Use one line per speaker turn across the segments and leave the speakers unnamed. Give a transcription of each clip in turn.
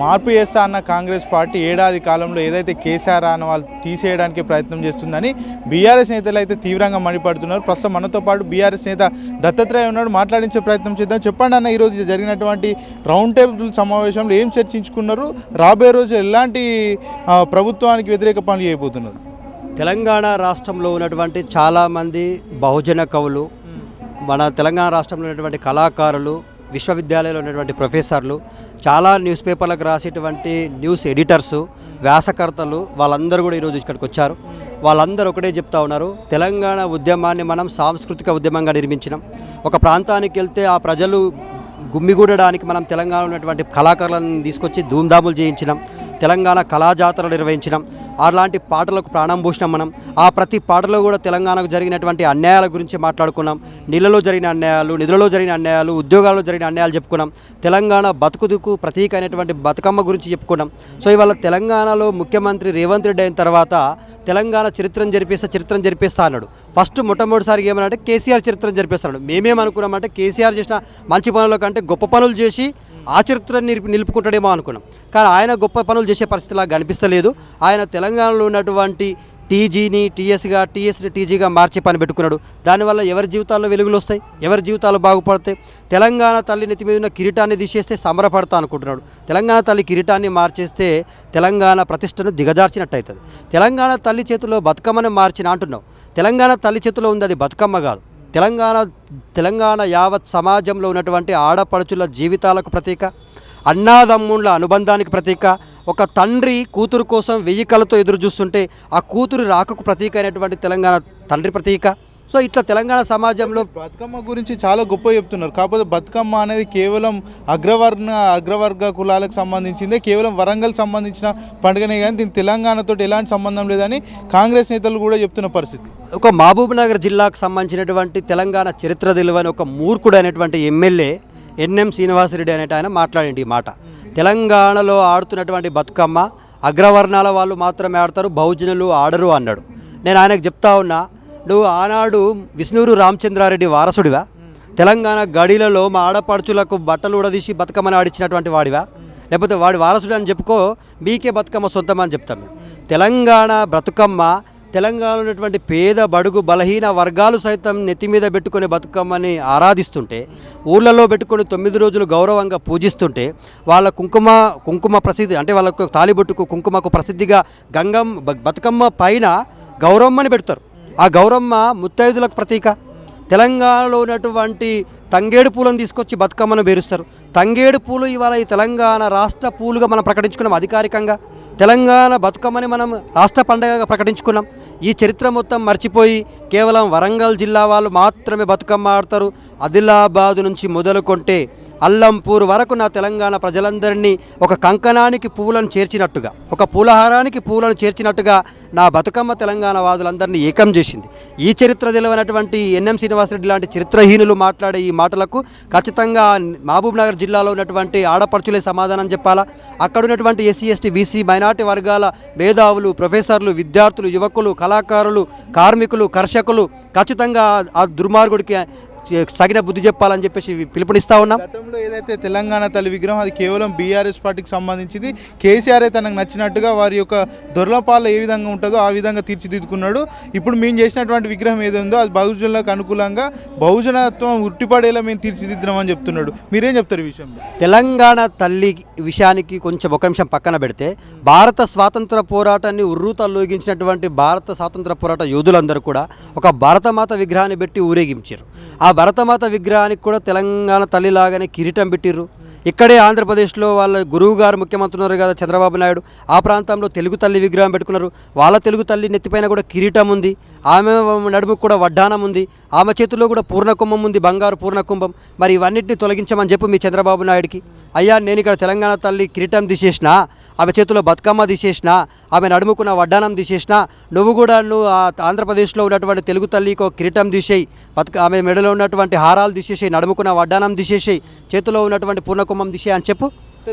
మార్పు చేస్తా అన్న కాంగ్రెస్ పార్టీ ఏడాది కాలంలో ఏదైతే కేసీఆర్ అన్న వాళ్ళు తీసేయడానికి ప్రయత్నం చేస్తుందని బీఆర్ఎస్ నేతలు అయితే తీవ్రంగా మండిపడుతున్నారు. ప్రస్తుతం మనతో పాటు బీఆర్ఎస్ నేత దత్తాత్రేయ ఉన్నాడు, మాట్లాడించే ప్రయత్నం చేద్దాం. చెప్పండి అన్న, ఈరోజు జరిగినటువంటి రౌండ్ టేబుల్ సమావేశంలో ఏం చర్చించుకున్నారు? రాబోయే రోజు ఎలాంటి ప్రభుత్వానికి వ్యతిరేక పనులు చేయబోతున్నారు?
తెలంగాణ రాష్ట్రంలో ఉన్నటువంటి చాలామంది బహుజన కవులు, మన తెలంగాణ రాష్ట్రంలో ఉన్నటువంటి కళాకారులు, విశ్వవిద్యాలయంలో ఉన్నటువంటి ప్రొఫెసర్లు, చాలా న్యూస్ పేపర్లకు రాసేటువంటి న్యూస్ ఎడిటర్సు, వ్యాసకర్తలు వాళ్ళందరూ కూడా ఈరోజు ఇక్కడికి వచ్చారు. వాళ్ళందరూ ఒకటే చెప్తా ఉన్నారు, తెలంగాణ ఉద్యమాన్ని మనం సాంస్కృతిక ఉద్యమంగా నిర్మించినాం. ఒక ప్రాంతానికి వెళ్తే ఆ ప్రజలు గుమ్మిగూడడానికి మనం తెలంగాణలో ఉన్నటువంటి కళాకారులను తీసుకొచ్చి ధూమ్ధాములు చేయించినాం. తెలంగాణ కళాజాతరలు నిర్వహించినాం. అలాంటి పాటలకు ప్రాణం పోసినాం మనం. ఆ ప్రతి పాటలో కూడా తెలంగాణకు జరిగినటువంటి అన్యాయాల గురించి మాట్లాడుకున్నాం. నీళ్ళలో జరిగిన అన్యాయాలు, నిధులలో జరిగిన అన్యాయాలు, ఉద్యోగాల్లో జరిగిన అన్యాయాలు చెప్పుకున్నాం. తెలంగాణ బతుకుదుకు ప్రతీక అయినటువంటి బతుకమ్మ గురించి చెప్పుకున్నాం. సో ఇవాళ తెలంగాణలో ముఖ్యమంత్రి రేవంత్ రెడ్డి అయిన తర్వాత తెలంగాణ చరిత్రను జరిపిస్తా అన్నాడు. ఫస్ట్ మొట్టమొదటిసారి ఏమనంటే కేసీఆర్ చరిత్రను జరిపిస్తాడు. మేమేమనుకున్నామంటే కేసీఆర్ చేసిన మంచి పనుల కంటే గొప్ప పనులు చేసి ఆ చరిత్రను నిలుపుకుంటాడేమో అనుకున్నాం. కానీ ఆయన గొప్ప పనులు చేసే పరిస్థితిలా కనిపిస్తలేదు. ఆయన తెలంగాణలో ఉన్నటువంటి టీజీని టీఎస్గా, టీఎస్ని టీజీగా మార్చే పని పెట్టుకున్నాడు. దానివల్ల ఎవరి జీవితాల్లో వెలుగులు వస్తాయి, ఎవరి జీవితాలు బాగుపడతాయి. తెలంగాణ తల్లి నెత్తి మీద ఉన్న కిరీటాన్ని తీసేస్తే సంబరపడతా అనుకుంటున్నాడు. తెలంగాణ తల్లి కిరీటాన్ని మార్చేస్తే తెలంగాణ ప్రతిష్టను దిగజార్చినట్టు అవుతుంది. తెలంగాణ తల్లి చేతిలో బతుకమ్మని మార్చిన అంటున్నావు. తెలంగాణ తల్లి చేతిలో ఉంది, అది బతుకమ్మ కాదు. తెలంగాణ యావత్ సమాజంలో ఉన్నటువంటి ఆడపడుచుల జీవితాలకు ప్రతీక, అన్నాదమ్ముళ్ళ అనుబంధానికి ప్రతీక. ఒక తండ్రి కూతురు కోసం 1000 కళ్ళతో ఎదురు చూస్తుంటే ఆ కూతురు రాకకు ప్రతీక అయినటువంటి తెలంగాణ తండ్రి ప్రతీక. సో ఇట్లా తెలంగాణ సమాజంలో
బతుకమ్మ గురించి చాలా గొప్ప చెప్తున్నారు. కాకపోతే బతుకమ్మ అనేది కేవలం అగ్రవర్గ కులాలకు సంబంధించిందే, కేవలం వరంగల్ సంబంధించిన పండుగనే కానీ దీనికి తెలంగాణతో ఎలాంటి సంబంధం లేదని కాంగ్రెస్ నేతలు కూడా చెప్తున్న పరిస్థితి.
ఒక మహబూబ్ నగర్ జిల్లాకు సంబంధించినటువంటి తెలంగాణ చరిత్ర తెలియని ఒక మూర్ఖుడు అనేటువంటి ఎమ్మెల్యే ఎన్ఎం శ్రీనివాసరెడ్డి అనేట ఆయన మాట్లాడండి ఈ మాట. తెలంగాణలో ఆడుతున్నటువంటి బతుకమ్మ అగ్రవర్ణాల వాళ్ళు మాత్రమే ఆడతారు, బహుజనులు ఆడరు అన్నాడు. నేను ఆయనకు చెప్తా ఉన్నా, నువ్వు ఆనాడు విష్ణూరు రామచంద్రారెడ్డి వారసుడివా? తెలంగాణ గడిలలో మా ఆడపడుచులకు బట్టలు ఉడదీసి బతుకమ్మని ఆడించినటువంటి వాడివా? లేకపోతే వాడి వారసుడు అని చెప్పుకో, మీకే బతుకమ్మ సొంతమని చెప్తాం మేము. తెలంగాణ బతుకమ్మ తెలంగాణలో ఉన్నటువంటి పేద బడుగు బలహీన వర్గాలు సైతం నెత్తి మీద పెట్టుకుని బతుకమ్మని ఆరాధిస్తుంటే, ఊళ్ళలో పెట్టుకొని 9 రోజులు గౌరవంగా పూజిస్తుంటే, వాళ్ళ కుంకుమ ప్రసిద్ధి అంటే వాళ్ళకు తాలిబొట్టుకు కుంకుమకు ప్రసిద్ధిగా బతుకమ్మ పైన గౌరమ్మని పెడతారు. ఆ గౌరమ్మ ముత్తైదులకు ప్రతీక. తెలంగాణలో ఉన్నటువంటి తంగేడు పూలను తీసుకొచ్చి బతుకమ్మను పేరుస్తారు. తంగేడు పూలు ఇవాళ ఈ తెలంగాణ రాష్ట్ర పూలుగా మనం ప్రకటించుకున్నాం. అధికారికంగా తెలంగాణ బతుకమ్మని మనం రాష్ట్ర పండుగగా ప్రకటించుకున్నాం. ఈ చరిత్ర మొత్తం మర్చిపోయి కేవలం వరంగల్ జిల్లా వాళ్ళు మాత్రమే బతుకమ్మ ఆడతారు. ఆదిలాబాదు నుంచి మొదలుకొంటే అల్లంపూర్ వరకు నా తెలంగాణ ప్రజలందరినీ ఒక కంకణానికి పువ్వులను చేర్చినట్టుగా, ఒక పూలహారానికి పువ్వులను చేర్చినట్టుగా నా బతుకమ్మ తెలంగాణ వాదులందరినీ ఏకం చేసింది. ఈ చరిత్ర తెలియనటువంటి ఎన్ఎం శ్రీనివాసరెడ్డి లాంటి చరిత్రహీనులు మాట్లాడే ఈ మాటలకు ఖచ్చితంగా మహబూబ్ నగర్ జిల్లాలో ఉన్నటువంటి ఆడపడుచులే సమాధానం చెప్పాలా. అక్కడ ఉన్నటువంటి ఎస్సీ ఎస్టీ బీసీ మైనార్టీ వర్గాల మేధావులు, ప్రొఫెసర్లు, విద్యార్థులు, యువకులు, కళాకారులు, కార్మికులు, కర్షకులు ఖచ్చితంగా ఆ దుర్మార్గుడికి తగిన బుద్ధి చెప్పాలని చెప్పేసి పిలుపునిస్తా ఉన్నాం.
గతంలో ఏదైతే తెలంగాణ తల్లి విగ్రహం అది కేవలం బీఆర్ఎస్ పార్టీకి సంబంధించింది. కేసీఆర్ తనకు నచ్చినట్టుగా వారి యొక్క దొరలపాలు ఏ విధంగా ఉంటుందో ఆ విధంగా తీర్చిదిద్దుకున్నాడు. ఇప్పుడు మేము చేసినటువంటి విగ్రహం ఏదో అది బహుజనులకు అనుకూలంగా బహుజనత్వం ఉట్టిపడేలా మేము తీర్చిదిద్దామని చెప్తున్నాడు. మీరేం చెప్తారు ఈ విషయంలో?
తెలంగాణ తల్లి విషయానికి కొంచెం ఒక నిమిషం పక్కన పెడితే, భారత స్వాతంత్ర పోరాటాన్ని ఉర్రూతల్లోగించినటువంటి భారత స్వాతంత్ర పోరాట యోధులందరూ కూడా ఒక భారతమాత విగ్రహాన్ని పెట్టి ఊరేగించారు. ఆ భరతమాత విగ్రహానికి కూడా తెలంగాణ తల్లిలాగానే కిరీటం పెట్టిర్రు. ఇక్కడే ఆంధ్రప్రదేశ్లో వాళ్ళ గురువు గారు ముఖ్యమంత్రి ఉన్నారు కదా చంద్రబాబు నాయుడు, ఆ ప్రాంతంలో తెలుగు తల్లి విగ్రహం పెట్టుకున్నారు. వాళ్ళ తెలుగు తల్లి నెత్తిపైన కూడా కిరీటం ఉంది, ఆమె నడుముకు కూడా వడ్డానం ఉంది, ఆమె చేతిలో కూడా పూర్ణకుంభం ఉంది, బంగారు పూర్ణకుంభం. మరి ఇవన్నింటినీ తొలగించమని చెప్పు మీ చంద్రబాబు నాయుడికి. అయ్యా నేను ఇక్కడ తెలంగాణ తల్లి కిరీటం తీసేసినా, ఆమె చేతిలో బతుకమ్మ తీసేసినా, ఆమె నడుముకున్న వడ్డానం తీసేసినా, నువ్వు ఆంధ్రప్రదేశ్లో ఉన్నటువంటి తెలుగు తల్లికి కిరీటం తీసేయి, ఆమె మెడలో ఉన్నటువంటి హారాలు తీసేసేయి, నడుముకున్న వడ్డానం తీసేసేయి, చేతిలో ఉన్నటువంటి పూర్ణకుంభం తీసేయి అని చెప్పు.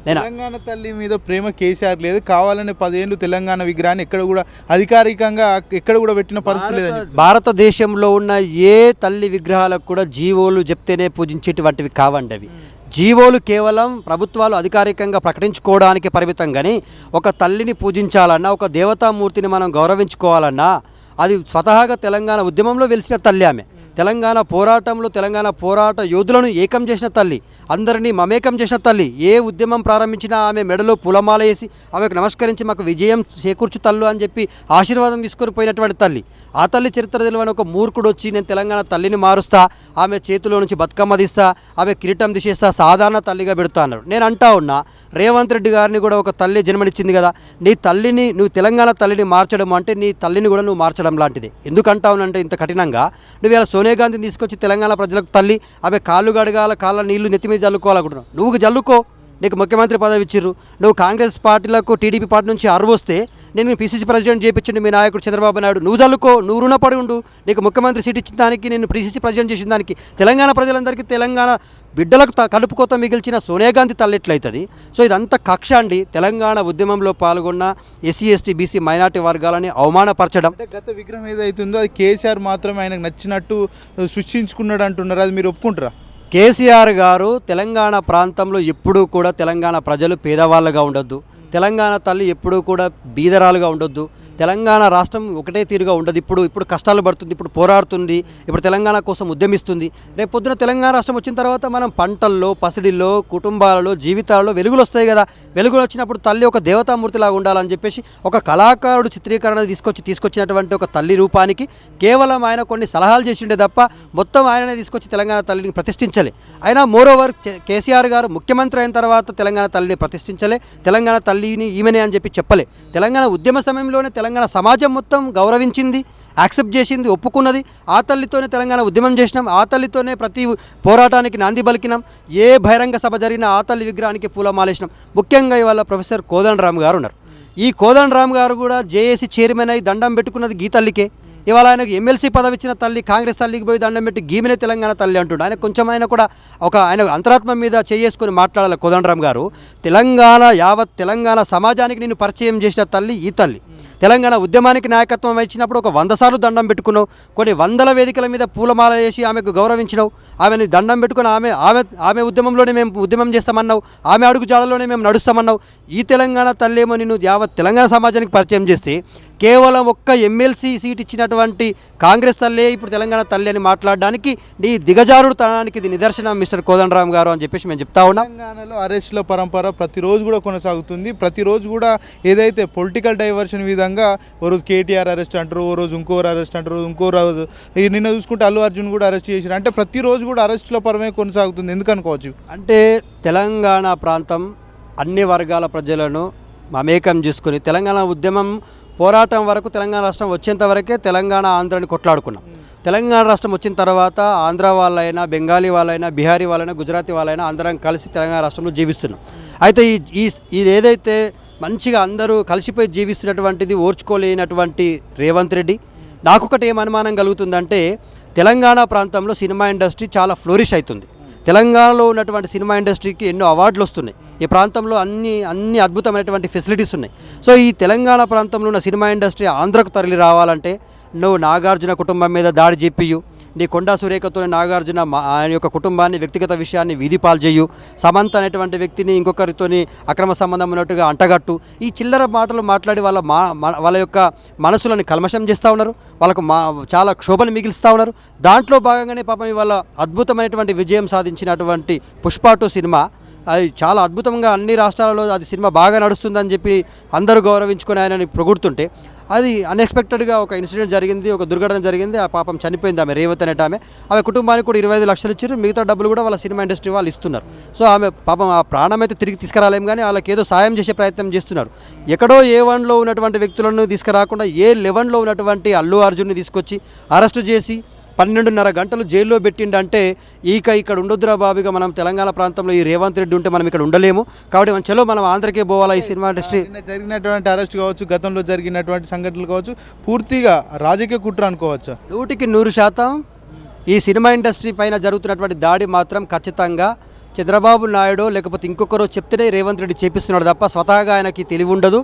తెలంగాణ తల్లి మీద ప్రేమ కేసీఆర్ లేదు, కావాలనే 10 ఏళ్ళు తెలంగాణ విగ్రహాన్ని ఎక్కడ కూడా అధికారికంగా ఎక్కడ కూడా పెట్టిన పరిస్థితి లేదు.
భారతదేశంలో ఉన్న ఏ తల్లి విగ్రహాలకు కూడా జీవోలు చెప్తేనే పూజించేటువంటివి కావండి. అవి జీవోలు కేవలం ప్రభుత్వాలు అధికారికంగా ప్రకటించుకోవడానికి పరిమితం కానీ ఒక తల్లిని పూజించాలన్నా, ఒక దేవతామూర్తిని మనం గౌరవించుకోవాలన్నా అది స్వతహాగా తెలంగాణ ఉద్యమంలో వెలిసిన తల్లి ఆమె. తెలంగాణ పోరాటంలో తెలంగాణ పోరాట యోధులను ఏకం చేసిన తల్లి, అందరినీ మమేకం చేసిన తల్లి. ఏ ఉద్యమం ప్రారంభించినా ఆమె మెడలో పూలమాల వేసి ఆమెకు నమస్కరించి మాకు విజయం చేకూర్చు తల్లు అని చెప్పి ఆశీర్వాదం తీసుకొని పోయినటువంటి తల్లి. ఆ తల్లి చరిత్ర తెలియని ఒక మూర్ఖుడు వచ్చి నేను తెలంగాణ తల్లిని మారుస్తా, ఆమె చేతిలో నుంచి బతుకమ్మ తీస్తా, ఆమె కిరీటం తీసేస్తా, సాధారణ తల్లిగా పెడతా అన్నాడు. నేను అంటా ఉన్నా, రేవంత్ రెడ్డి గారిని కూడా ఒక తల్లి జన్మనిచ్చింది కదా, నీ తల్లిని నువ్వు తెలంగాణ తల్లిని మార్చడం అంటే నీ తల్లిని కూడా నువ్వు మార్చడం లాంటిది. ఎందుకు అంటావునంటే ఇంత కఠినంగా నువ్వు ఇలా సోనియా గాంధీని తీసుకొచ్చి తెలంగాణ ప్రజలకు తల్లి, ఆమె కాళ్ళు గడగాల, కాళ్ళ నీళ్లు నెత్తి మీద జల్లుకోవాలనుకుంటున్నావు. నువ్వు జల్లుకో, నీకు ముఖ్యమంత్రి పదవి ఇచ్చిర్రు. నువ్వు కాంగ్రెస్ పార్టీలకు టీడీపీ పార్టీ నుంచి అరువొస్తే నేను పీసీసీ ప్రెసిడెంట్ చేయించండి మీ నాయకుడు చంద్రబాబు నాయుడు, నువ్వు జల్లుకో, నువ్వు రుణపడి ఉండు. నీకు ముఖ్యమంత్రి సీట్ ఇచ్చిన దానికి, నేను పీసీసీ ప్రెసిడెంట్ చేసిన దానికి తెలంగాణ ప్రజలందరికీ, తెలంగాణ బిడ్డలకు కలుపుకోత మిగిల్చిన సోనియా గాంధీ తల్లి ఎట్లయితుంది? సో ఇదంతా కక్ష అండి. తెలంగాణ ఉద్యమంలో పాల్గొన్న ఎస్సీ ఎస్టీ బీసీ మైనార్టీ వర్గాలని అవమానపరచడం.
అంటే గత విగ్రహం ఏదైతుందో అది కేసీఆర్ మాత్రమే ఆయనకు నచ్చినట్టు సృష్టించుకున్నాడు అంటున్నారు, అది మీరు ఒప్పుకుంటారా?
కేసీఆర్ గారు తెలంగాణ ప్రాంతంలో ఎప్పుడూ కూడా తెలంగాణ ప్రజలు పేదవాళ్ళగా ఉండొద్దు, తెలంగాణ తల్లి ఎప్పుడూ కూడా బీదరాలుగా ఉండొద్దు, తెలంగాణ రాష్ట్రం ఒకటే తీరుగా ఉండదు. ఇప్పుడు కష్టాలు పడుతుంది, ఇప్పుడు పోరాడుతుంది, ఇప్పుడు తెలంగాణ కోసం ఉద్యమిస్తుంది. రేపు పొద్దున తెలంగాణ రాష్ట్రం వచ్చిన తర్వాత మనం పంటల్లో, పసిడిల్లో, కుటుంబాలలో, జీవితాలలో వెలుగులు వస్తాయి కదా. వెలుగులు వచ్చినప్పుడు తల్లి ఒక దేవతామూర్తిలాగా ఉండాలని చెప్పేసి ఒక కళాకారుడు చిత్రీకరణ తీసుకొచ్చినటువంటి ఒక తల్లి రూపానికి కేవలం ఆయన కొన్ని సలహాలు చేసిండే తప్ప మొత్తం ఆయననే తీసుకొచ్చి తెలంగాణ తల్లిని ప్రతిష్ఠించలే. అయినా మోరోవర్ కేసీఆర్ గారు ముఖ్యమంత్రి అయిన తర్వాత తెలంగాణ తల్లిని ప్రతిష్ఠించలే, తెలంగాణ తల్లిని ఈమెనే అని చెప్పి చెప్పలే. తెలంగాణ ఉద్యమ సమయంలోనే తెలంగాణ సమాజం మొత్తం గౌరవించింది, యాక్సెప్ట్ చేసింది, ఒప్పుకున్నది. ఆ తల్లితోనే తెలంగాణ ఉద్యమం చేసినాం, ఆ తల్లితోనే ప్రతి పోరాటానికి నాంది పలికినాం. ఏ బహిరంగ సభ జరిగినా ఆ తల్లి విగ్రహానికి పూలమాలేసినాం. ముఖ్యంగా ఇవాళ ప్రొఫెసర్ కోదండరామ్ గారు ఉన్నారు. ఈ కోదండరామ్ గారు కూడా జేఏసీ చైర్మన్ అయి దండం పెట్టుకున్నది గీ తల్లికే. ఇవాళ ఆయనకు ఎమ్మెల్సీ పదవి ఇచ్చిన తల్లి కాంగ్రెస్ తల్లికి పోయి దండం పెట్టి గీమెనే తెలంగాణ తల్లి అంటుండే. ఆయన కొంచెం ఆయన కూడా ఆయన అంతరాత్మ మీద చేసుకొని మాట్లాడాలి. కోదండరామ్ గారు యావత్ తెలంగాణ సమాజానికి నేను పరిచయం చేసిన తల్లి ఈ తల్లి. తెలంగాణ ఉద్యమానికి నాయకత్వం ఇచ్చినప్పుడు ఒక 100 సార్లు దండం పెట్టుకున్నావు, కొన్ని వందల వేదికల మీద పూలమాల వేసి ఆమెకు గౌరవించినావు, ఆమెని దండం పెట్టుకుని ఆమె ఉద్యమంలోనే మేము ఉద్యమం చేస్తామన్నావు, ఆమె అడుగు జాడలోనే మేము నడుస్తామన్నావు. ఈ తెలంగాణ తల్లేమో నిన్ను యావత్ తెలంగాణ సమాజానికి పరిచయం చేస్తే కేవలం ఒక్క ఎమ్మెల్సీ సీట్ ఇచ్చినటువంటి కాంగ్రెస్ తల్లే ఇప్పుడు తెలంగాణ తల్లి అని మాట్లాడడానికి నీ దిగజారుడు తనానికి ఇది నిదర్శనం మిస్టర్ కోదండరామ్ గారు అని చెప్పేసి మేము చెప్తా ఉన్నాం.
తెలంగాణలో అరెస్టుల పరంపర ప్రతిరోజు కూడా కొనసాగుతుంది. ప్రతిరోజు కూడా ఏదైతే పొలిటికల్ డైవర్షన్ విధంగా ఓ రోజు కేటీఆర్ అరెస్ట్ అంటారు, ఓ రోజు ఇంకోరు అరెస్ట్ అంటారు, ఇంకో రోజు నిన్న చూసుకుంటే అల్లు అర్జున్ కూడా అరెస్ట్ చేశారు. అంటే ప్రతిరోజు కూడా అరెస్టుల పరమే కొనసాగుతుంది. ఎందుకు అనుకోవచ్చు?
అంటే తెలంగాణ ప్రాంతం అన్ని వర్గాల ప్రజలను మమేకం చేసుకుని తెలంగాణ ఉద్యమం పోరాటం వరకు తెలంగాణ రాష్ట్రం వచ్చేంత వరకే తెలంగాణ ఆంధ్రాని కొట్లాడుకున్నాం. తెలంగాణ రాష్ట్రం వచ్చిన తర్వాత ఆంధ్ర వాళ్ళైనా, బెంగాలీ వాళ్ళైనా, బీహారీ వాళ్ళైనా, గుజరాతీ వాళ్ళైనా అందరం కలిసి తెలంగాణ రాష్ట్రంలో జీవిస్తున్నాం. అయితే ఇది ఏదైతే మంచిగా అందరూ కలిసిపోయి జీవిస్తున్నటువంటిది ఓర్చుకోలేనటువంటి రేవంత్ రెడ్డి, నాకొకటి ఏం అనుమానం కలుగుతుందంటే తెలంగాణ ప్రాంతంలో సినిమా ఇండస్ట్రీ చాలా ఫ్లోరిష్ అవుతుంది. తెలంగాణలో ఉన్నటువంటి సినిమా ఇండస్ట్రీకి ఎన్నో అవార్డులు వస్తున్నాయి. ఈ ప్రాంతంలో అన్ని అద్భుతమైనటువంటి ఫెసిలిటీస్ ఉన్నాయి. సో ఈ తెలంగాణ ప్రాంతంలో ఉన్న సినిమా ఇండస్ట్రీ ఆంధ్రకు తరలి రావాలంటే నువ్వు నాగార్జున కుటుంబం మీద దాడి చేపియు, నీ కొండా సురేఖతోనే నాగార్జున ఆయన యొక్క కుటుంబాన్ని, వ్యక్తిగత విషయాన్ని వీధిపాలు చేయు, సమంత అనేటువంటి వ్యక్తిని ఇంకొకరితోని అక్రమ సంబంధం ఉన్నట్టుగా అంటగట్టు, ఈ చిల్లర మాటలు మాట్లాడి వాళ్ళ యొక్క మనసులను కల్మషం చేస్తూ ఉన్నారు, వాళ్ళకు చాలా క్షోభను మిగిలిస్తూ ఉన్నారు. దాంట్లో భాగంగానే పాపం ఇవాళ అద్భుతమైనటువంటి విజయం సాధించినటువంటి పుష్ప 2 సినిమా అది చాలా అద్భుతంగా అన్ని రాష్ట్రాలలో అది సినిమా బాగా నడుస్తుందని చెప్పి అందరూ గౌరవించుకొని ఆయనని పొగుడుతుంటే అది అన్ఎక్స్పెక్టెడ్గా ఒక ఇన్సిడెంట్ జరిగింది, ఒక దుర్ఘటన జరిగింది. ఆ పాపం చనిపోయింది ఆమె రేవతి అనేట ఆమె కుటుంబానికి కూడా 25 లక్షలు ఇచ్చారు. మిగతా డబ్బులు కూడా వాళ్ళ సినిమా ఇండస్ట్రీ వాళ్ళు ఇస్తున్నారు. సో ఆమె పాపం ఆ ప్రాణం అయితే తిరిగి తీసుకురాలేము, కానీ వాళ్ళకి ఏదో సాయం చేసే ప్రయత్నం చేస్తున్నారు. ఎక్కడో A1లో ఉన్నటువంటి వ్యక్తులను తీసుకురాకుండా A11లో ఉన్నటువంటి అల్లు అర్జున్ని తీసుకొచ్చి అరెస్టు చేసి 12.5 గంటలు జైల్లో పెట్టిండంటే ఇక్కడ ఉండొద్దురా బాబుగా మనం తెలంగాణ ప్రాంతంలో ఈ రేవంత్ రెడ్డి ఉంటే మనం ఇక్కడ ఉండలేము. కాబట్టి మనం ఆంధ్రకే పోవాలా. ఈ సినిమా ఇండస్ట్రీ
జరిగినటువంటి అరెస్ట్ కావచ్చు, గతంలో జరిగినటువంటి సంఘటనలు కావచ్చు, పూర్తిగా రాజకీయ కుట్ర అనుకోవచ్చు.
100% ఈ సినిమా ఇండస్ట్రీ పైన జరుగుతున్నటువంటి దాడి మాత్రం ఖచ్చితంగా చంద్రబాబు నాయుడు లేకపోతే ఇంకొకరు చెప్తేనే రేవంత్ రెడ్డి చేపిస్తున్నాడు తప్ప స్వతహాగా ఆయనకి తెలివి ఉండదు,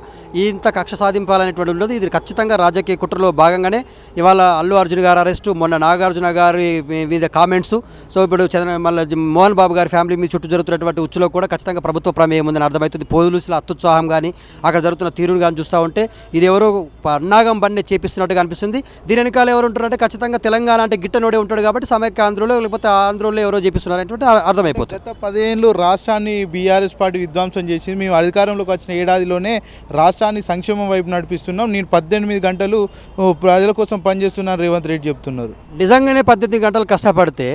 ఇంత కక్ష సాధింపాలనేటువంటి ఉండదు. ఇది ఖచ్చితంగా రాజకీయ కుట్రలో భాగంగానే ఇవాళ అల్లు అర్జున్ గారు అరెస్టు, మొన్న నాగార్జున గారి మీద కామెంట్స్, సో ఇప్పుడు మళ్ళీ మోహన్ బాబు గారి ఫ్యామిలీ మీద చుట్టూ జరుగుతున్నటువంటి ఉచ్చులో కూడా ఖచ్చితంగా ప్రభుత్వ ప్రమేయం ఉందని అర్థమవుతుంది. పోలీసుల అత్యుత్సాహం కానీ అక్కడ జరుగుతున్న తీరును కానీ చూస్తూ ఉంటే ఇది ఎవరో అన్నాగం బండి చేపిస్తున్నట్టుగా అనిపిస్తుంది. దీని వెనకాల ఎవరు ఉంటారంటే ఖచ్చితంగా తెలంగాణ అంటే గిట్టనోడే ఉంటాడు కాబట్టి సమైక్య ఆంధ్రలో లేకపోతే ఆంధ్రలో ఎవరో చేపిస్తున్నారు అనేటువంటి అర్థమైపోతుంది.
గత 10 ఏళ్ళు రాష్ట్రాన్ని బీఆర్ఎస్ పార్టీ విధ్వంసం చేసింది. మేము అధికారంలోకి వచ్చిన ఏడాదిలోనే రాష్ట్రాన్ని సంక్షేమం వైపు నడిపిస్తున్నాం. నేను 18 గంటలు ప్రజల కోసం పనిచేస్తున్నాను రేవంత్ రెడ్డి చెప్తున్నారు.
నిజంగానే 18 గంటలు కష్టపడితే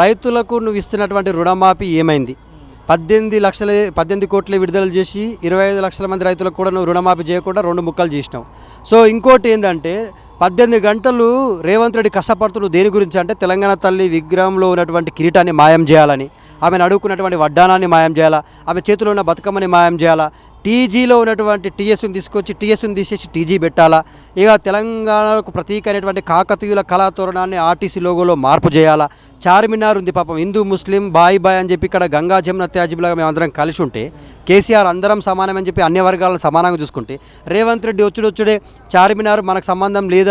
రైతులకు నువ్వు ఇస్తున్నటువంటి రుణమాఫీ ఏమైంది? 18 కోట్లు విడుదల చేసి 25 లక్షల మంది రైతులకు కూడా నువ్వు రుణమాఫీ చేయకుండా 2 ముక్కలు చేసినావు. సో ఇంకోటి ఏంటంటే 18 గంటలు రేవంత్ రెడ్డి కష్టపడుతున్నావు దేని గురించి అంటే తెలంగాణ తల్లి విగ్రహంలో ఉన్నటువంటి కిరీటాన్ని మాయం చేయాలని, ఆమెను అడుగుకున్నటువంటి వడ్డానాన్ని మాయం చేయాలా, ఆమె చేతిలో ఉన్న బతుకమ్మని మాయం చేయాలా, టీజీలో ఉన్నటువంటి టీఎస్ని తీసుకొచ్చి టీఎస్ని తీసేసి టీజీ పెట్టాలా, ఇక తెలంగాణకు ప్రతీక అనేటువంటి కాకతీయుల కళాతోరణాన్ని ఆర్టీసీ లోగోలో మార్పు చేయాలా, చార్మినార్ ఉంది పాపం హిందూ ముస్లిం బాయ్ అని చెప్పి ఇక్కడ గంగా జమున త్యాజ్బులాగా మేమందరం కలిసి ఉంటే కేసీఆర్ అందరం సమానమని చెప్పి అన్ని వర్గాలను సమానంగా చూసుకుంటే రేవంత్ రెడ్డి వచ్చుడే చార్మినార్ మనకు సంబంధం లేదు,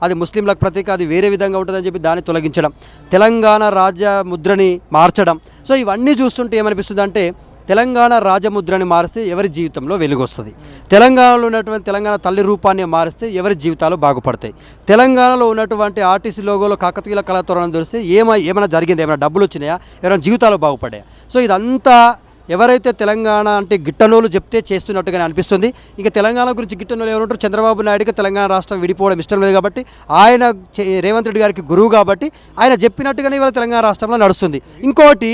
అది ముస్లింలకు ప్రతీక, అది వేరే విధంగా ఉంటుందని చెప్పి దాన్ని తొలగించడం, తెలంగాణ రాజ్య ముద్రని మార్చడం. సో ఇవన్నీ చూస్తుంటే ఏమనిపిస్తుంది అంటే తెలంగాణ రాజముద్రని మారిస్తే ఎవరి జీవితంలో వెలుగొస్తుంది, తెలంగాణలో ఉన్నటువంటి తెలంగాణ తల్లి రూపాన్ని మారిస్తే ఎవరి జీవితాలు బాగుపడతాయి, తెలంగాణలో ఉన్నటువంటి ఆర్టీసీ లోగోలో కాకతీయుల కళాతోరణం దొరికితే ఏమైనా జరిగింది, ఏమైనా డబ్బులు వచ్చినాయా, ఎవరైనా జీవితాలు బాగుపడ్డాయా? సో ఇదంతా ఎవరైతే తెలంగాణ అంటే గిట్టనోళ్ళు చెప్తే చేస్తున్నట్టుగానే అనిపిస్తుంది. ఇక తెలంగాణ గురించి గిట్టనోళ్ళు ఎవరుంటారు? చంద్రబాబు నాయుడుకి తెలంగాణ రాష్ట్రం విడిపోవడం ఇష్టం లేదు కాబట్టి, ఆయన రేవంత్ రెడ్డి గారికి గురువు కాబట్టి ఆయన చెప్పినట్టుగానే ఇవాళ తెలంగాణ రాష్ట్రంలో నడుస్తుంది. ఇంకోటి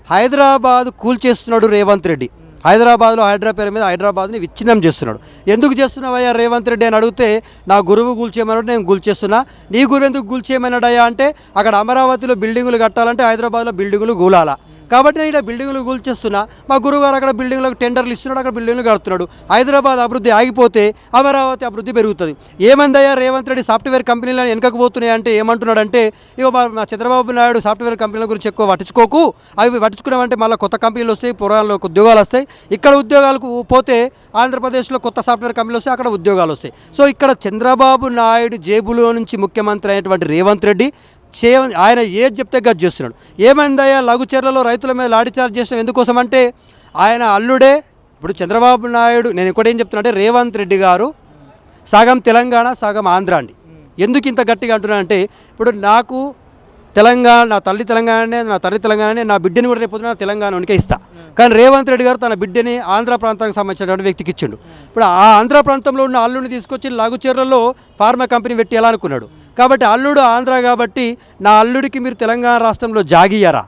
హైదరాబాద్ కూల్చేస్తున్నాడు రేవంత్ రెడ్డి. హైదరాబాద్లో పేరు మీద హైదరాబాద్ని విచ్ఛిన్నం చేస్తున్నాడు. ఎందుకు చేస్తున్నావయ్యా రేవంత్ రెడ్డి అని అడిగితే నా గురువు కూల్చేయమన్నాడు, నేను కూల్చేస్తున్నా. నీ గురువు ఎందుకు కూల్చేయమన్నాడయ్యా అంటే అక్కడ అమరావతిలో బిల్డింగులు కట్టాలంటే హైదరాబాద్లో బిల్డింగులు కూలాలా, కాబట్టి నేను ఇక్కడ బిల్డింగులు కూల్చేస్తున్నా. మా గురువుగారు అక్కడ బిల్డింగులకు టెండర్లు ఇస్తున్నాడు, అక్కడ బిల్డింగులు కడుతున్నాడు. హైదరాబాద్ అభివృద్ధి ఆగిపోతే అమరావతి అభివృద్ధి పెరుగుతుంది. ఏమందయ్యా రేవంత్ రెడ్డి సాఫ్ట్వేర్ కంపెనీలను వెనకకు పోతున్నాయి అంటే ఏమంటున్నాడంటే ఇక మా చంద్రబాబు నాయుడు సాఫ్ట్వేర్ కంపెనీల గురించి ఎక్కువ పట్టించుకోకు, అవి పట్టించుకున్నామంటే మళ్ళీ కొత్త కంపెనీలు వస్తాయి, పురాణంలో ఉద్యోగాలు వస్తాయి, ఇక్కడ ఉద్యోగాలకు పోతే ఆంధ్రప్రదేశ్లో కొత్త సాఫ్ట్వేర్ కంపెనీలు వస్తాయి, అక్కడ ఉద్యోగాలు వస్తాయి. సో ఇక్కడ చంద్రబాబు నాయుడు జేబులో నుంచి ముఖ్యమంత్రి అయినటువంటి రేవంత్ రెడ్డి ఆయన ఏది చెప్తే గది చేస్తున్నాడు. ఏమైందయ్యా లఘుచర్లలో రైతుల మీద లాఠీచార్జ్ చేసిన ఎందుకోసం అంటే ఆయన అల్లుడే. ఇప్పుడు చంద్రబాబు నాయుడు, నేను ఇంకోటి ఏం చెప్తున్నా అంటే రేవంత్ రెడ్డి గారు సగం తెలంగాణ సగం ఆంధ్ర అండి. ఎందుకు ఇంత గట్టిగా అంటున్నానంటే ఇప్పుడు నాకు తెలంగాణ, నా తల్లి తెలంగాణనే, నా తల్లి తెలంగాణనే, నా బిడ్డని కూడా రేపు నా తెలంగాణకే ఇస్తా. కానీ రేవంత్ రెడ్డి గారు తన బిడ్డని ఆంధ్ర ప్రాంతానికి సంబంధించినటువంటి వ్యక్తికి ఇచ్చిండు. ఇప్పుడు ఆ ఆంధ్ర ప్రాంతంలో ఉన్న అల్లుడిని తీసుకొచ్చి లఘుచర్లలో ఫార్మా కంపెనీ పెట్టేయాలనుకున్నాడు. కాబట్టి అల్లుడు ఆంధ్ర కాబట్టి నా అల్లుడికి మీరు తెలంగాణ రాష్ట్రంలో జాగియ్యరా,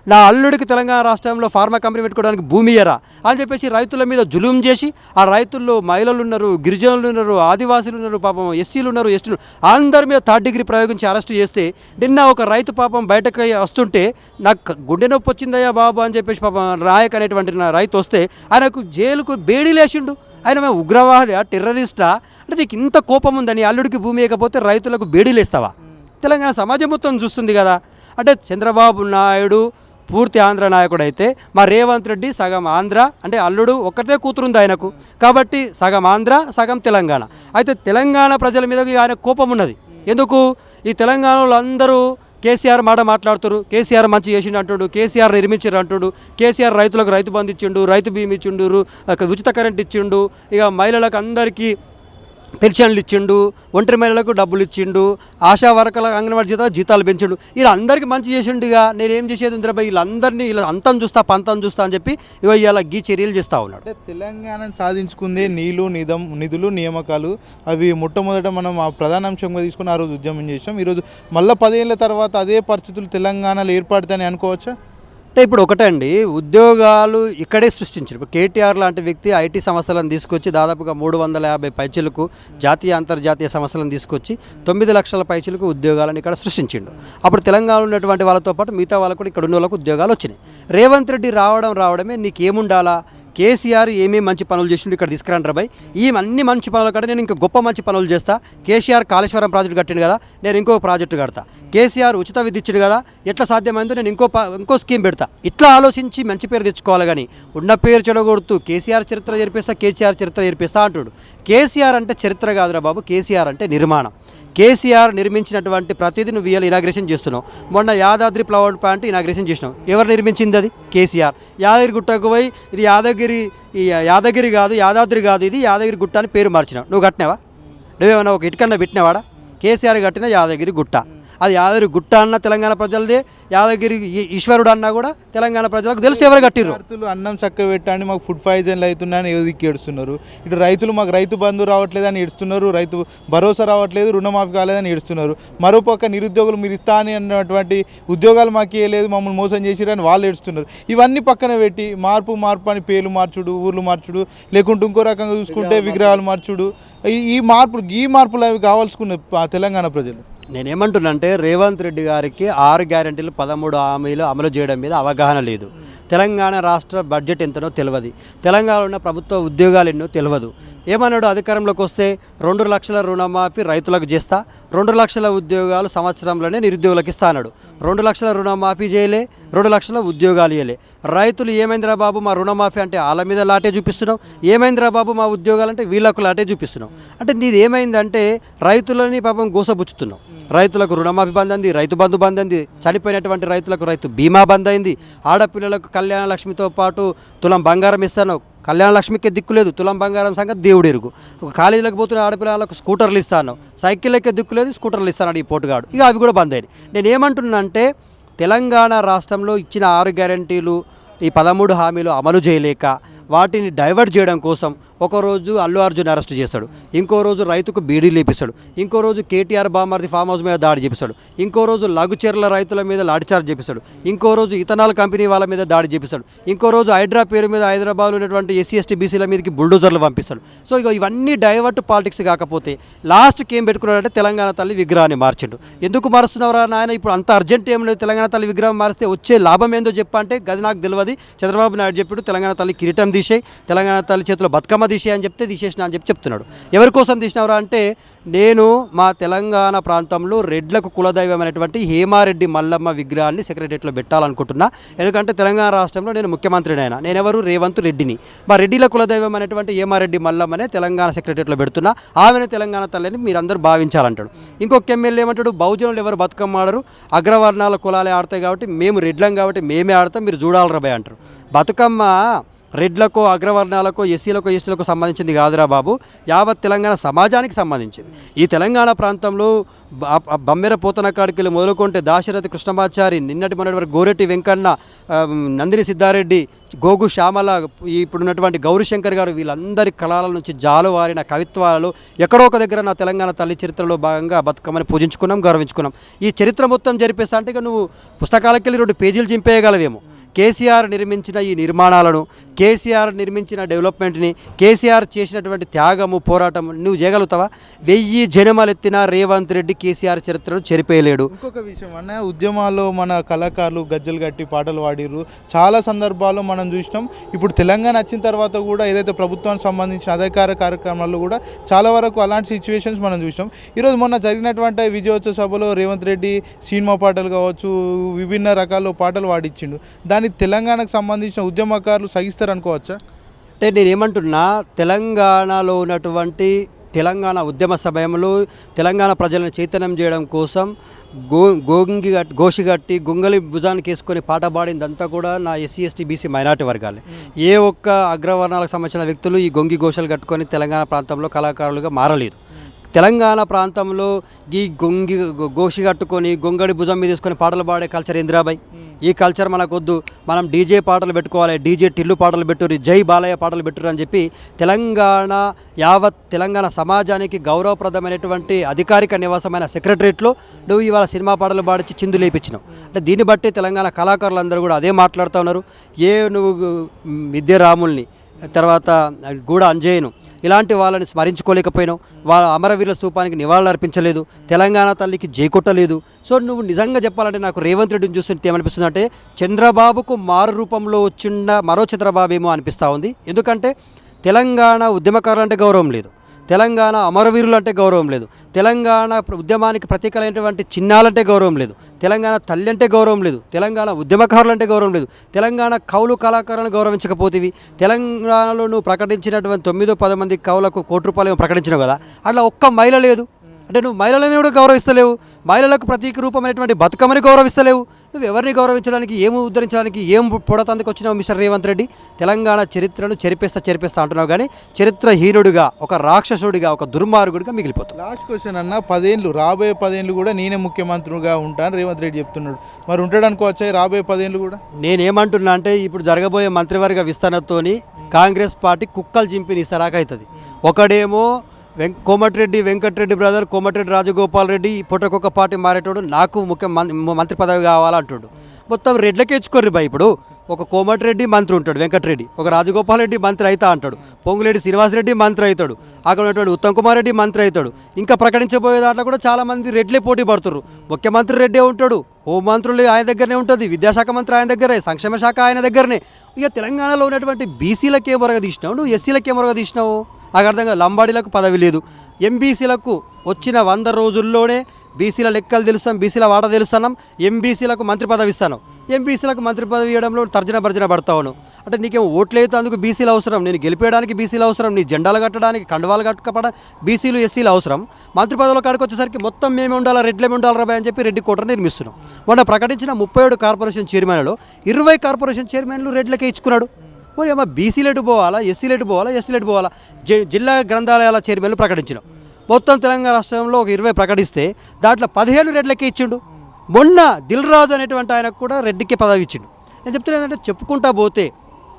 నా అల్లుడికి తెలంగాణ రాష్ట్రంలో ఫార్మా కంపెనీ పెట్టుకోవడానికి భూమి ఇయ్యరా అని చెప్పేసి రైతుల మీద జులుం చేసి ఆ రైతుల్లో మహిళలు ఉన్నారు, గిరిజనులు ఉన్నారు, ఆదివాసులు ఉన్నారు, పాపం ఎస్సీలు ఉన్నారు, ఎస్టీలు అందరి మీద 3rd డిగ్రీ ప్రయోగించి అరెస్టు చేస్తే నిన్న ఒక రైతు పాపం బయటకు వస్తుంటే నాకు గుండె నొప్పి వచ్చిందయ్యా బాబు అని చెప్పేసి పాపం నాయక్ అనేటువంటి రైతు వస్తే ఆయనకు జైలుకు బేడీలేసిండు. ఆయన మేము ఉగ్రవాది టెర్రరిస్టా అంటే నీకు ఇంత కోపం ఉందని అల్లుడికి భూమి ఇవ్వకపోతే రైతులకు బేడీలేస్తావా? తెలంగాణ సమాజం మొత్తం చూస్తుంది కదా. అంటే చంద్రబాబు నాయుడు పూర్తి ఆంధ్ర నాయకుడు అయితే మా రేవంత్ రెడ్డి సగం ఆంధ్ర, అంటే అల్లుడు ఒక్కటే కూతురుంది ఆయనకు కాబట్టి సగం ఆంధ్ర సగం తెలంగాణ. అయితే తెలంగాణ ప్రజల మీద ఆయన కోపం ఉన్నది. ఎందుకు? ఈ తెలంగాణలో అందరూ కేసీఆర్ మాట మాట్లాడుతారు, కేసీఆర్ మంచి చేసిండు అంటుడు, కేసీఆర్ నిర్మించారు అంటుడు, కేసీఆర్ రైతులకు రైతు బంధు ఇచ్చిండు, రైతు బీమా ఇచ్చిండు, ఉచిత కరెంట్ ఇచ్చిండు, ఇక మహిళలకు అందరికీ పెన్షన్లు ఇచ్చిండు, ఒంటరి మహిళలకు డబ్బులు ఇచ్చిండు, ఆశా వర్కర్ల అంగన్వాడీ జీతాలు పెంచిండు. ఇలా అందరికీ మంచి చేసిండుగా. నేనేం చేసేది ఉందిరాబాయ్ వీళ్ళందరినీ ఇలా అంతం చూస్తా పంతం చూస్తా అని చెప్పి ఇగో ఇలా గీ చర్యలు చేస్తూ ఉన్నాడు.
అంటే తెలంగాణను సాధించుకుందే నిధులు నియామకాలు. అవి మొట్టమొదట మనం ఆ ప్రధాన అంశంగా తీసుకుని ఆ రోజు ఉద్యమం చేసాం. ఈరోజు మళ్ళీ 10 ఏళ్ళ తర్వాత అదే పరిస్థితులు తెలంగాణలో ఏర్పడతాయని అనుకోవచ్చా?
అంటే ఇప్పుడు ఒకటే అండి, ఉద్యోగాలు ఇక్కడే సృష్టించారు. ఇప్పుడు కేటీఆర్ లాంటి వ్యక్తి ఐటీ సంస్థలను తీసుకొచ్చి దాదాపుగా 350 పైచీలకు జాతీయ అంతర్జాతీయ సంస్థలను తీసుకొచ్చి 9 లక్షల పైచీలకు ఉద్యోగాలను ఇక్కడ సృష్టించిండు. అప్పుడు తెలంగాణలో ఉన్నటువంటి వాళ్ళతో పాటు మిగతా వాళ్ళకు కూడా ఇక్కడ ఉన్న వాళ్ళకు ఉద్యోగాలు వచ్చినాయి. రేవంత్ రెడ్డి రావడమే నీకేముండాలా? కేసీఆర్ ఏమేమి మంచి పనులు చేసిండు ఇక్కడ తీసుకురండి రాబాయ్, ఈ అన్ని మంచి పనుల కంటే నేను ఇంకా గొప్ప మంచి పనులు చేస్తా. కేసీఆర్ కాళేశ్వరం ప్రాజెక్టు కట్టిండు కదా, నేను ఇంకో ప్రాజెక్టు కడతా. కేసీఆర్ ఉచిత విద్య ఇచ్చిండు కదా, ఎట్లా సాధ్యమైందో నేను ఇంకో స్కీమ్ పెడతా. ఇట్లా ఆలోచించి మంచి పేరు తెచ్చుకోవాలి కానీ ఉన్న పేరు చెడగొడుతూ కేసీఆర్ చరిత్ర చేర్పిస్తా, కేసీఆర్ చరిత్ర చేర్పిస్తా అంటాడు. కేసీఆర్ అంటే చరిత్ర కాదురా బాబు, కేసీఆర్ అంటే నిర్మాణం. కేసీఆర్ నిర్మించినటువంటి ప్రతిదీ నువ్వు ఇవాళ ఇనాగ్రేషన్ చేస్తున్నావు. మొన్న యాదాద్రి ఫ్లవర్ ప్లాంట్ ఇనాగ్రేషన్ చేసినావు. ఎవరు నిర్మించింది? అది కేసీఆర్. యాదగిరి గుట్టకు పోయి ఇది యాదగిరి కాదు, యాదాద్రి కాదు, ఇది యాదగిరి గుట్ట అని పేరు మార్చినావు. నువ్వు కట్టినావా? నువ్వేమన్నా ఒక ఇటుకన్నా పెట్టినవాడా? కేసీఆర్ కట్టిన యాదగిరి గుట్ట. అది యాదగిరి గుట్ట అన్న తెలంగాణ ప్రజలదే, యాదగిరి ఈశ్వరుడు అన్నా కూడా తెలంగాణ ప్రజలకు తెలుసు ఎవరు కట్టిర్రు.
రైతులు అన్నం చక్క పెట్టండి, మాకు ఫుడ్ పాయిజన్లు అవుతున్నాయని ఏదికి ఏడుస్తున్నారు. ఇటు రైతులు మాకు రైతు బంధు రావట్లేదని ఏడుస్తున్నారు, రైతు భరోసా రావట్లేదు, రుణమాఫీ కాలేదని ఏడుస్తున్నారు. మరోపక్క నిరుద్యోగులు మీరు ఇస్తా అని అన్నటువంటి ఉద్యోగాలు మాకు ఇవ్వలేదు, మమ్మల్ని మోసం చేసిరని వాళ్ళు ఏడుస్తున్నారు. ఇవన్నీ పక్కన పెట్టి మార్పు అని పేర్లు మార్చుడు, ఊర్లు మార్చుడు, లేకుంటే ఇంకో రకంగా చూసుకుంటే విగ్రహాలు మార్చుడు, ఈ మార్పులు అవి కావాల్సుకున్న తెలంగాణ ప్రజలు.
నేనేమంటున్నానంటే రేవంత్ రెడ్డి గారికి 6 గ్యారెంటీలు 13 హామీలు అమలు చేయడం మీద అవగాహన లేదు. తెలంగాణ రాష్ట్ర బడ్జెట్ ఎంతనో తెలియదు, తెలంగాణలో ఉన్న ప్రభుత్వ ఉద్యోగాలు ఎన్నో తెలియదు. ఏమన్నాడు? అధికారంలోకి వస్తే 2 లక్షల రుణమాఫీ రైతులకు చేస్తా, 2 లక్షల ఉద్యోగాలు సంవత్సరంలోనే నిరుద్యోగులకు ఇస్తా అన్నాడు. 2 లక్షల రుణమాఫీ చేయలే, 2 లక్షల ఉద్యోగాలు ఇవ్వలే. రైతులు ఏమైందిరా బాబు మా రుణమాఫీ అంటే వాళ్ళ మీద లాటే చూపిస్తున్నావు, ఏమైందిరా బాబు మా ఉద్యోగాలు అంటే వీళ్ళకు లాటే చూపిస్తున్నావు. అంటే నీది ఏమైందంటే రైతులని పాపం గోసబుచ్చుతున్నావు. రైతులకు రుణమాఫీ బంద్ అయింది, రైతు బంధు బంద్ అయింది, చనిపోయినటువంటి రైతులకు రైతు బీమా బంద్ అయింది, ఆడపిల్లలకు కళ్యాణ లక్ష్మితో పాటు తులం బంగారం ఇస్తాను. కళ్యాణ లక్ష్మికి దిక్కులేదు, తులం బంగారం సంగతి దేవుడు ఎరుగు. ఒక కాలేజీలకు పోతున్న ఆడపిల్లలకు స్కూటర్లు ఇస్తాను, సైకిళ్ళకే దిక్కులేదు, స్కూటర్లు ఇస్తాను ఈ పోటుగాడు. ఇక అవి కూడా బంద్ అయినాయి. నేను ఏమంటున్నానంటే తెలంగాణ రాష్ట్రంలో ఇచ్చిన 6 గ్యారెంటీలు ఈ 13 హామీలు అమలు చేయలేక వాటిని డైవర్ట్ చేయడం కోసం ఒకరోజు అల్లు అర్జున్ అరెస్ట్ చేస్తాడు, ఇంకో రోజు రైతుకు బీడీ లేపిస్తాడు, ఇంకో రోజు కేటీఆర్ బామర్ది ఫామ్ హౌస్ మీద దాడి చేపిస్తాడు, ఇంకో రోజు లఘుచర్ల రైతుల మీద లాఠీచార్జ్ చేపిస్తాడు, ఇంకో రోజు ఇథనాల్ కంపెనీ వాళ్ళ మీద దాడి చేపిస్తాడు, ఇంకో రోజు హైడ్రా పేరు మీద హైదరాబాద్లో ఉన్నటువంటి ఎస్సీ ఎస్టీ బీసీల మీదకి బుల్డోజర్లు పంపిస్తాడు. సో ఇక ఇవన్నీ డైవర్ట్ పాలిటిక్స్ కాకపోతే లాస్ట్కి ఏం పెట్టుకున్నాడంటే తెలంగాణ తల్లి విగ్రహాన్ని మార్చిండు. ఎందుకు మారుస్తున్నారా నాయన? ఇప్పుడు అంత అర్జెంట్ ఏం లేదు, తెలంగాణ తల్లి విగ్రహం మారిస్తే వచ్చే లాభం ఏందో చెప్పంటే గది నాకు తెలియదు. చంద్రబాబు నాయుడు చెప్పాడు తెలంగాణ తల్లి కిరీటం తీసేయి, తెలంగాణ తల్లి చేతిలో బతుకమ్మ తీసేయి అని చెప్తే తీసేసిన అని చెప్తున్నాడు. ఎవరి కోసం తీసినవరా అంటే నేను మా తెలంగాణ ప్రాంతంలో రెడ్లకు కులదైవం అనేటువంటి హేమారెడ్డి మల్లమ్మ విగ్రహాన్ని సెక్రటరియట్లో పెట్టాలనుకుంటున్నా. ఎందుకంటే తెలంగాణ రాష్ట్రంలో నేను ముఖ్యమంత్రిని అయినా, నేనెవరు? రేవంత్ రెడ్డిని. మా రెడ్డిల కులదైవం అనేటువంటి హేమారెడ్డి మల్లమ్మనే తెలంగాణ సెక్రటరియట్లో పెడుతున్నా, ఆమెను తెలంగాణ తల్లిని మీరందరూ భావించాలంటాడు. ఇంకొక ఎమ్మెల్యే ఏమంటాడు? బహుజనులు ఎవరు బతుకమ్మ ఆడరు, అగ్రవర్ణాల కులాలే ఆడతాయి కాబట్టి మేము రెడ్లం కాబట్టి మేమే ఆడతాం, మీరు చూడాలి రాబాయ్ అంటారు. బతుకమ్మ రెడ్లకో అగ్రవర్ణాలకో ఎస్సీలకో ఎస్టీలకు సంబంధించింది కాదురా బాబు, యావత్ తెలంగాణ సమాజానికి సంబంధించింది. ఈ తెలంగాణ ప్రాంతంలో బమ్మెర పోతన కాడికి మొదలుకుంటే దాశరథి కృష్ణమాచారి, నిన్నటి మొన్నటి వరకు గోరెట్టి వెంకన్న, నందిని సిద్ధారెడ్డి, గోగు శ్యామల, ఇప్పుడున్నటువంటి గౌరీశంకర్ గారు, వీళ్ళందరి కళల నుంచి జాలువారిన కవిత్వాలలో ఎక్కడో ఒక దగ్గర నా తెలంగాణ తల్లి చరిత్రలో భాగంగా బతుకమ్మని పూజించుకున్నాం, గౌరవించుకున్నాం. ఈ చరిత్ర మొత్తం జరిపేస్తా అంటే ఇక నువ్వు పుస్తకాలకి వెళ్ళి 2 పేజీలు చింపేయగలవేమో. కేసీఆర్ నిర్మించిన ఈ నిర్మాణాలను, కేసీఆర్ నిర్మించిన డెవలప్మెంట్ని, కేసీఆర్ చేసినటువంటి త్యాగము పోరాటం నువ్వు చేయగలుగుతావా? 1000 జనమలెత్తిన రేవంత్ రెడ్డి కేసీఆర్ చరిత్రను చెరిపేయలేడు.
ఇంకొక విషయం అన్న, ఉద్యమాల్లో మన కళాకారులు గజ్జలు కట్టి పాటలు పాడిర్రు, చాలా సందర్భాల్లో మనం చూసినాం. ఇప్పుడు తెలంగాణ వచ్చిన తర్వాత కూడా ఏదైతే ప్రభుత్వానికి సంబంధించిన అధికార కార్యక్రమాల్లో కూడా చాలా వరకు అలాంటి సిచ్యువేషన్స్ మనం చూసినాం. ఈరోజు మొన్న జరిగినటువంటి విజయోత్సవ సభలో రేవంత్ రెడ్డి సినిమా పాటలు కావచ్చు, విభిన్న రకాల పాటలు పాడిచ్చిండు. దాని తెలంగాణకు సంబంధించిన ఉద్యమకారులు సహిస్తారనుకోవచ్చా?
అంటే నేనేమంటున్నా, తెలంగాణలో ఉన్నటువంటి తెలంగాణ ఉద్యమ సమయంలో తెలంగాణ ప్రజలను చైతన్యం చేయడం కోసం గోషిగట్టి గొంగలి భుజానికి వేసుకొని పాట పాడిందంతా కూడా నా ఎస్సీ ఎస్టీ బీసీ మైనార్టీ వర్గాలే. ఏ ఒక్క అగ్రవర్ణాలకు సంబంధించిన వ్యక్తులు ఈ గొంగి గోషలు కట్టుకొని తెలంగాణ ప్రాంతంలో కళాకారులుగా మారలేదు. తెలంగాణ ప్రాంతంలో ఈ గోషి కట్టుకొని గొంగడి భుజం మీద తీసుకొని పాటలు పాడే కల్చర్ ఇందిరాబాయ్. ఈ కల్చర్ మనకొద్దు, మనం డీజే పాటలు పెట్టుకోవాలి, డీజే టిల్లు పాటలు పెట్టుర్రు, జై బాలయ్య పాటలు పెట్టుర్రు అని చెప్పి యావత్ తెలంగాణ సమాజానికి గౌరవప్రదమైనటువంటి అధికారిక నివాసమైన సెక్రటరియట్లో నువ్వు ఇవాళ సినిమా పాటలు పాడించి చిందు లేపించినావు. అంటే దీన్ని బట్టి తెలంగాణ కళాకారులందరూ కూడా అదే మాట్లాడుతూ ఉన్నారు. నువ్వు విద్యారాముల్ని, తర్వాత గూడ అంజయ్యను, ఇలాంటి వాళ్ళని స్మరించుకోలేకపోయినావు, వాళ్ళ అమరవీరుల స్తూపానికి నివాళులు అర్పించలేదు, తెలంగాణ తల్లికి జైకొట్టలేదు. సో నువ్వు నిజంగా చెప్పాలంటే నాకు రేవంత్ రెడ్డిని చూస్తుంటే ఏమనిపిస్తుంది అంటే చంద్రబాబుకు మారు రూపంలో వచ్చిన మరో చంద్రబాబు ఏమో అనిపిస్తూ ఉంది. ఎందుకంటే తెలంగాణ ఉద్యమకారులు అంటే గౌరవం లేదు, తెలంగాణ అమరవీరులు అంటే గౌరవం లేదు, తెలంగాణ ఉద్యమానికి ప్రతీకలైనటువంటి చిహ్నాలంటే గౌరవం లేదు, తెలంగాణ తల్లి అంటే గౌరవం లేదు, తెలంగాణ ఉద్యమకారులు అంటే గౌరవం లేదు, తెలంగాణ కౌలు కళాకారులను గౌరవించకపోతేవి, తెలంగాణలో నువ్వు ప్రకటించినటువంటి 9-10 మంది కౌలకు ₹1 ప్రకటించినావు కదా, అట్లా ఒక్క మహిళ లేదు. అంటే నువ్వు మహిళలను కూడా గౌరవిస్తలేవు, మహిళలకు ప్రతీక రూపమైనటువంటి బతుకమ్మని గౌరవిస్తలేవు. నువ్వు ఎవరిని గౌరవించడానికి, ఏం ఉద్ధరించడానికి, ఏం పొడతందుకు వచ్చినావు మిస్టర్ రేవంత్ రెడ్డి? తెలంగాణ చరిత్రను చెరిపేస్తా అంటున్నావు కానీ చరిత్రహీనుడిగా, ఒక రాక్షసుడిగా, ఒక దుర్మార్గుడిగా మిగిలిపోతావు.
లాస్ట్ క్వశ్చన్ అన్న, 10 ఏళ్ళు రాబోయే 10 ఏళ్ళు కూడా నేనే ముఖ్యమంత్రిగా ఉంటాను రేవంత్ రెడ్డి చెప్తున్నాడు. మరి ఉంటాడు అనుకోవచ్చా రాబోయే 10 ఏళ్ళు కూడా?
నేనేమంటున్నా అంటే ఇప్పుడు జరగబోయే మంత్రివర్గ విస్తరణతోని కాంగ్రెస్ పార్టీ కుక్కలు చింపిన ఇసరాకవుతుంది. ఒకడేమో కోమటిరెడ్డి వెంకటరెడ్డి బ్రదర్ కోమటిరెడ్డి రాజగోపాల్ రెడ్డి పొట్టకొక్క పార్టీ మారేటోడు, నాకు మంత్రి పదవి కావాలంటాడు. మొత్తం రెడ్లకే ఇచ్చుకోర్రి బా. ఇప్పుడు ఒక కోమటిరెడ్డి మంత్రి ఉంటాడు, వెంకటరెడ్డి, ఒక రాజగోపాల్ రెడ్డి మంత్రి అవుతా అంటాడు, పొంగులేటి శ్రీనివాసరెడ్డి మంత్రి అవుతాడు, అక్కడ ఉన్నటువంటి ఉత్తమ్ కుమార్ రెడ్డి మంత్రి అవుతాడు. ఇంకా ప్రకటించబోయే దాంట్లో కూడా చాలామంది రెడ్లే పోటీ పడుతున్నారు. ముఖ్యమంత్రి రెడ్డే ఉంటాడు, హోంమంత్రులు ఆయన దగ్గరనే ఉంటుంది, విద్యాశాఖ మంత్రి ఆయన దగ్గరే, సంక్షేమ శాఖ ఆయన దగ్గరనే. ఇక తెలంగాణలో ఉన్నటువంటి బీసీలకు ఏం తీసినావు, నువ్వు ఎస్సీలకు ఏం తీసినావు? నాకు అర్థం కాదు. లంబాడీలకు పదవి లేదు, ఎంబీసీలకు వచ్చిన 100 రోజుల్లోనే బీసీల లెక్కలు తెలుస్తాం, బీసీల వాటా తెలుస్తున్నాం, ఎంబీసీలకు మంత్రి పదవి ఇస్తాను, ఎంబీసీలకు మంత్రి పదవి ఇవ్వడంలో భర్జన పడతాను. అంటే నీకేం ఓట్లేదు, అందుకు బీసీలు అవసరం, నేను గెలిపేయడానికి బీసీలు అవసరం, నీ జెండాలు కట్టడానికి కండువాలు కట్టకపోవడానికి బీసీలు ఎస్సీలు అవసరం. మంత్రి పదవుల కాడికి వచ్చేసరికి మొత్తం మేమే ఉండాలా, రెడ్లేమే ఉండాలి రాబాయ్ అని చెప్పి రెడ్డి కోట నిర్మిస్తున్నాం. మొన్న ప్రకటించిన 37 కార్పొరేషన్ చైర్మన్లలో 20 కార్పొరేషన్ చైర్మన్లు రెడ్లకే ఇచ్చుకున్నాడు. మరి ఏమో బీసీలు ఎటు పోవాలా, ఎస్సీలు ఎటు పోవాలా, ఎస్టీలు ఎటు పోవాలా? జిల్లా గ్రంథాలయాల చైర్మన్లు ప్రకటించినాం. మొత్తం తెలంగాణ రాష్ట్రంలో ఒక 20 ప్రకటిస్తే దాంట్లో 15 రెడ్లకే ఇచ్చిండు. మొన్న దిల్ రాజు అనేటువంటి ఆయనకు కూడా రెడ్డికి పదవి ఇచ్చిండు. నేను చెప్తున్నా ఏంటంటే చెప్పుకుంటా పోతే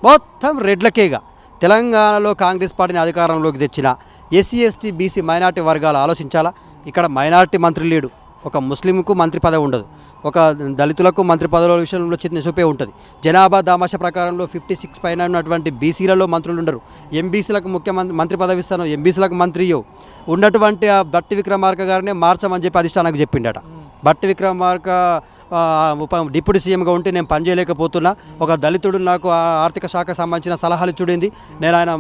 మొత్తం రెడ్లకేగా. తెలంగాణలో కాంగ్రెస్ పార్టీని అధికారంలోకి తెచ్చిన ఎస్సీ ఎస్టీ బీసీ మైనార్టీ వర్గాలు ఆలోచించాలా. ఇక్కడ మైనార్టీ మంత్రి లేడు, ఒక ముస్లింకు మంత్రి పదవి ఉండదు, ఒక దళితులకు మంత్రి పదవుల విషయంలో చిన్న చూపే ఉంటుంది. జనాభా దామాష ప్రకారంలో 56 పైన ఉన్నటువంటి బీసీలలో మంత్రులు ఉండరు. ఎంబీసీలకు మంత్రి పదవి ఇస్తాను, ఎంబీసీలకు మంత్రి ఇవ్వవు. ఉన్నటువంటి ఆ బట్టి విక్రమార్క గారినే మార్చమని చెప్పి అధిష్టానానికి చెప్పిండట. బట్టి విక్రమార్క డిప్యూటీ సీఎంగా ఉంటే నేను పనిచేయలేకపోతున్నా, ఒక దళితుడు నాకు ఆర్థిక శాఖకు సంబంధించిన సలహాలు చూడింది, నేను ఆయన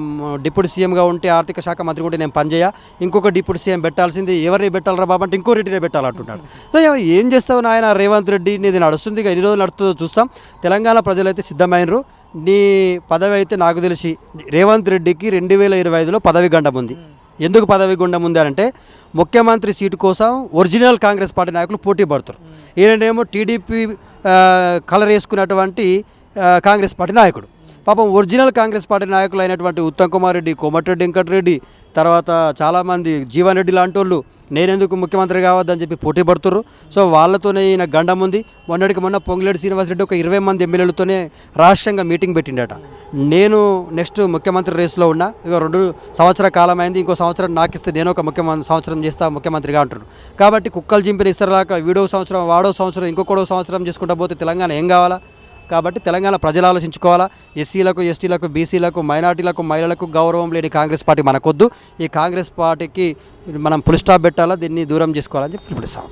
డిప్యూటీ సీఎంగా ఉంటే ఆర్థిక శాఖ మంత్రి ఉంటే నేను పనిచేయ, ఇంకొక డిప్యూటీ సీఎం పెట్టాల్సింది, ఎవరిని పెట్టాలరా బాబు అంటే ఇంకో రెడ్డినే పెట్టాలంటున్నాడు. సో ఏం చేస్తావు నాయన రేవంత్ రెడ్డి, నీది నడుస్తుంది, ఇక ఎన్ని రోజులు నడుస్తుందో చూస్తాం. తెలంగాణ ప్రజలైతే సిద్ధమైనరు. నీ పదవి అయితే నాకు తెలిసి రేవంత్ రెడ్డికి 2025లో పదవి గండం ఉంది. ఎందుకు పదవి గుండం ఉంది అంటే ముఖ్యమంత్రి సీటు కోసం ఒరిజినల్ కాంగ్రెస్ పార్టీ నాయకులు పోటీ పడుతారు. ఈయనేమో టీడీపీ కలర్ వేసుకున్నటువంటి కాంగ్రెస్ పార్టీ నాయకుడు. పాపం ఒరిజినల్ కాంగ్రెస్ పార్టీ నాయకులు అయినటువంటి ఉత్తమ్ కుమార్ రెడ్డి, కోమటిరెడ్డి వెంకటరెడ్డి, తర్వాత చాలామంది జీవన్ రెడ్డి లాంటి వాళ్ళు నేనెందుకు ముఖ్యమంత్రి కావద్దని చెప్పి పోటీ పడుతుర్రు. సో వాళ్ళతోనే ఈయన గండం ఉంది. మొన్న పొంగులేటి శ్రీనివాసరెడ్డి ఒక 20 మంది ఎమ్మెల్యేలతోనే రాష్ట్రంగా మీటింగ్ పెట్టిండట. నేను నెక్స్ట్ ముఖ్యమంత్రి రేసులో ఉన్నా, ఇక 2 సంవత్సరాల కాలం అయింది, ఇంకో సంవత్సరం నాకిస్తే నేను ఒక సంవత్సరం చేస్తా ముఖ్యమంత్రిగా అంటారు. కాబట్టి కుక్కలు చింపిన ఇస్తరలాగా వీడో సంవత్సరం వాడో సంవత్సరం ఇంకొకడో సంవత్సరం చేసుకుంటా పోతే తెలంగాణ ఏం కావాలా? కాబట్టి తెలంగాణ ప్రజలు ఆలోచించుకోవాలా. ఎస్సీలకు ఎస్టీలకు బీసీలకు మైనార్టీలకు మహిళలకు గౌరవం లేని కాంగ్రెస్ పార్టీ మనకొద్దు. ఈ కాంగ్రెస్ పార్టీకి మనం ఫుల్ స్టాప్ పెట్టాలా, దీన్ని దూరం చేసుకోవాలని చెప్పి పిలుపునిస్తాం.